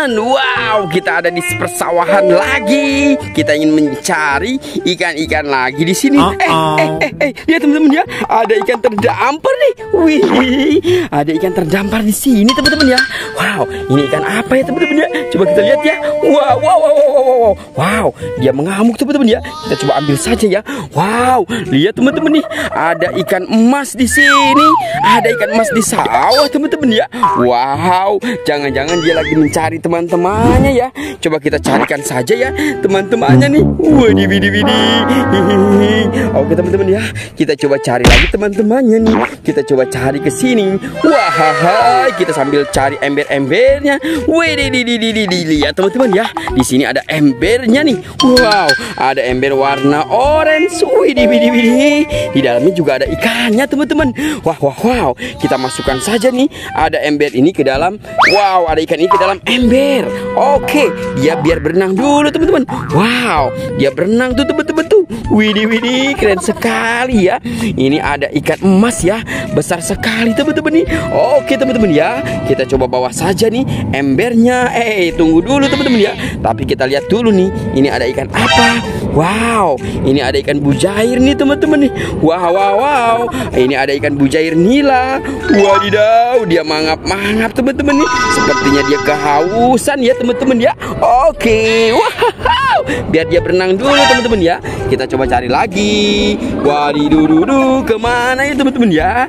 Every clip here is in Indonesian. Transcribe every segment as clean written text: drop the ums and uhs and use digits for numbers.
teman-teman. Wow, kita ada di persawahan lagi. Kita ingin mencari ikan-ikan lagi di sini. Lihat teman-teman ya, ada ikan terdampar nih. Wih, ada ikan terdampar di sini teman-teman ya. Wow, ini ikan apa ya teman-teman ya? Coba kita lihat ya. Wow, dia mengamuk teman-teman ya. Kita coba ambil saja ya. Wow, lihat teman-teman nih, ada ikan emas di sini. Ada ikan emas di sawah teman-teman ya. Wow, jangan-jangan dia lagi mencari teman-temannya ya. Coba kita carikan saja ya teman-temannya nih. Oke teman-teman ya, kita coba cari lagi teman-temannya nih. Kita coba cari ke sini. Wah, kita sambil cari ember-embernya. Lihat teman-teman ya, di sini ada embernya nih. Wow, ada ember warna orange. Di dalamnya juga ada ikannya teman-teman. Wow, kita masukkan saja nih. Ada ember ini ke dalam. Wow, ada ikan ini ke dalam ember. Oke, dia biar berenang dulu teman-teman. Wow, dia berenang tuh teman-teman tuh. Widih, keren sekali ya. Ini ada ikan emas ya, besar sekali teman-teman nih. Oke teman-teman ya, kita coba bawa saja nih embernya. Tunggu dulu teman-teman ya. Tapi kita lihat dulu nih, ini ada ikan apa? Wow, ini ada ikan bujair nih teman-teman nih. Wow, ini ada ikan bujair nila. Wadidaw, dia mangap-mangap teman-teman nih. Sepertinya dia kehausan ya teman-teman ya. Oke, wow, biar dia berenang dulu teman-teman ya. Kita coba cari lagi. Wadidududu, kemana ya teman-teman ya?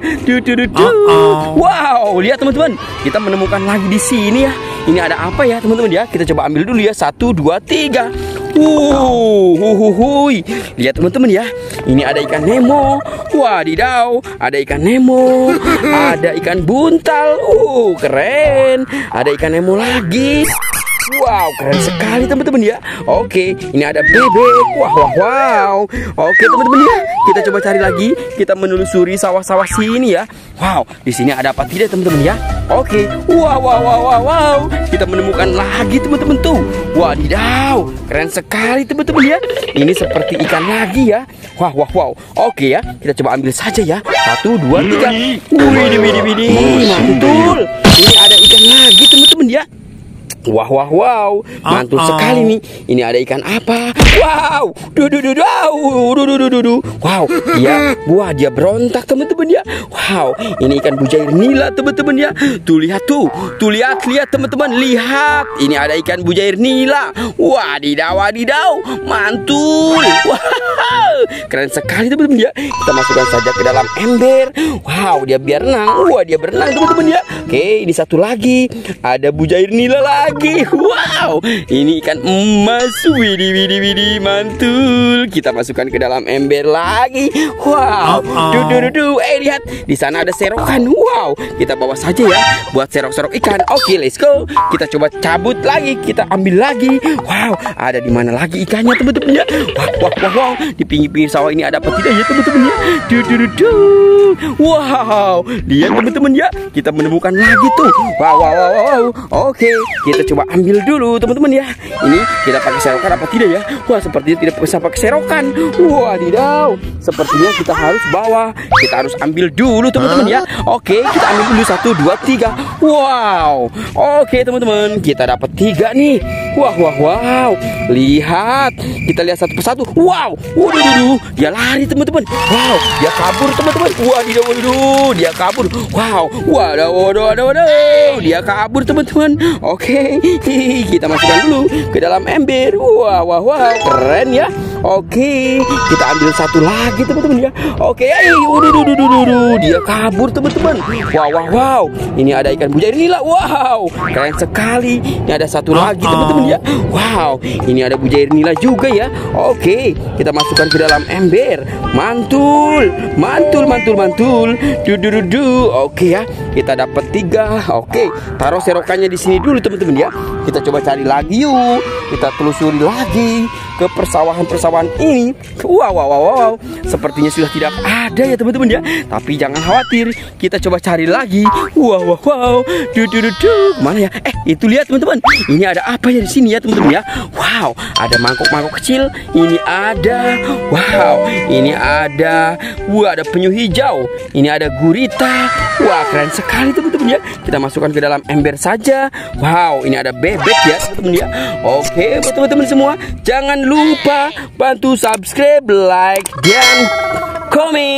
Wow, lihat teman-teman, kita menemukan lagi di sini ya. Ini ada apa ya teman-teman ya? Kita coba ambil dulu ya. 1, 2, 3. Lihat teman-teman ya, ini ada ikan Nemo. Wadidaw, ada ikan Nemo. Ada ikan buntal. Keren. Ada ikan Nemo lagi. Wow, keren sekali teman-teman ya. Oke, ini ada bebek. Wow. Oke teman-teman ya, kita coba cari lagi. Kita menelusuri sawah-sawah sini ya. Wow, di sini ada apa tidak teman-teman ya? Oke. Wow. Kita menemukan lagi teman-teman tuh. Wadidaw, keren sekali teman-teman ya. Ini seperti ikan lagi ya. Wow. Oke ya, kita coba ambil saja ya. 1, 2, 3. Widih. Mantul. Ini ada ikan lagi teman-teman ya. Wow, mantul sekali nih. Ini ada ikan apa? Wow, wow, dia berontak teman-teman ya. Wow, ini ikan bujair nila teman-teman ya. Tuh lihat teman-teman, lihat. Ini ada ikan bujair nila. Wadidaw, mantul. Wow, keren sekali teman-teman ya. Kita masukkan saja ke dalam ember. Wow, dia berenang. Teman-teman ya. Oke, ini satu lagi. Ada bujair nila lagi. Wow, ini ikan emas. Widih, mantul. Kita masukkan ke dalam ember lagi. Wow, lihat, di sana ada serokan. Wow, kita bawa saja ya buat serok-serok ikan. Oke, let's go. Kita coba cabut lagi, kita ambil lagi. Wow, ada di mana lagi ikannya teman-teman ya? Wow, di pinggir-pinggir sawah ini ada apa tidak ya teman-teman ya? Wow, lihat teman-teman ya, kita menemukan lagi tuh. Wow. Oke, kita coba ambil dulu teman-teman ya. Ini kita pakai serokan apa tidak ya? Wah, sepertinya tidak bisa pakai serokan. Wadidaw, sepertinya kita harus bawa. Kita harus ambil dulu teman-teman ya. Oke, kita ambil dulu 1, 2, 3. Wow. Oke teman-teman, kita dapat 3 nih. Wow. Lihat, kita lihat satu persatu. Wow, dia lari teman-teman. Wow, dia kabur teman-teman. Wadidaw, dia kabur. Wow, waduh, dia kabur teman-teman. Oke, kita masukkan dulu ke dalam ember. Wow, keren ya. Oke, kita ambil satu lagi teman-teman ya. Oke, dia kabur teman-teman. Wow, ini ada ikan bujair nila. Wow, keren sekali. Ini ada satu lagi teman-teman ya. Wow, ini ada bujair nila juga ya. Oke, kita masukkan ke dalam ember. Mantul. Oke ya, kita dapat 3. Oke, taruh serokannya di sini dulu teman-teman ya. Kita coba cari lagi yuk. Kita telusuri lagi ke persawahan ini. Wow, sepertinya sudah tidak ada ya teman-teman ya. Tapi jangan khawatir, kita coba cari lagi. Wow. Mana ya? Itu lihat teman-teman, ini ada apa ya di sini? sini ya teman-teman ya. Wow, ada mangkok-mangkok kecil. Ini ada. Wow, ini ada. Wah, ada penyu hijau. Ini ada gurita. Wah, keren sekali teman-teman ya. Kita masukkan ke dalam ember saja. Wow, ini ada bebek ya teman-teman ya. Oke, buat teman-teman semua, jangan lupa bantu subscribe, like, dan komen.